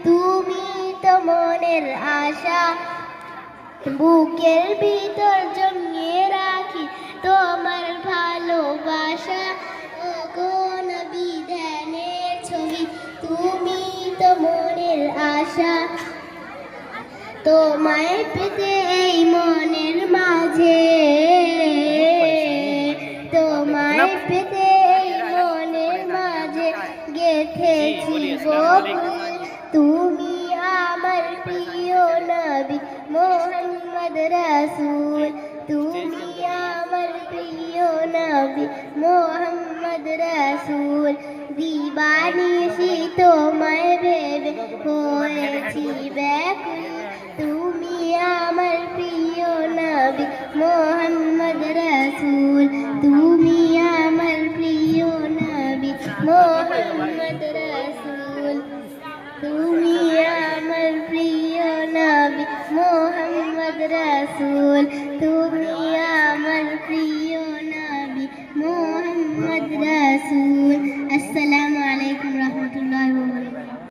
তুমি তো মনের আশা বুকের ভিতর জমিয়ে রাখি তোমার ভালোবাসা। ওগো নবী ধ্যানের ছবি, তুমি তো মনের আশা। তোমায় পেতে এই মনের মাঝে, তোমায় পেতে এই মনের মাঝে গেঁথেছি বকুল। তুমি আমার প্রিয় নবী মোহাম্মদ রাসূল, তুমি আমার প্রিয় নবী মোহাম্মদ রাসূল। দিবানিশি তোমায় ভেবে হয়েছি ব্যাকুল, তুমি আমার প্রিয় নবী মোহাম্মদ রাসূল, তুমি আমার প্রিয় নবী মোহাম্মদ রাসূল, তুমি আমার প্রিয় নবী মোহাম্মদ রাসূল, তুমি আমার প্রিয় নবী মোহাম্মদ রাসূল। আসসালামু আলাইকুম রহমতুল্লাহি ওয়া বারাকাতুহু।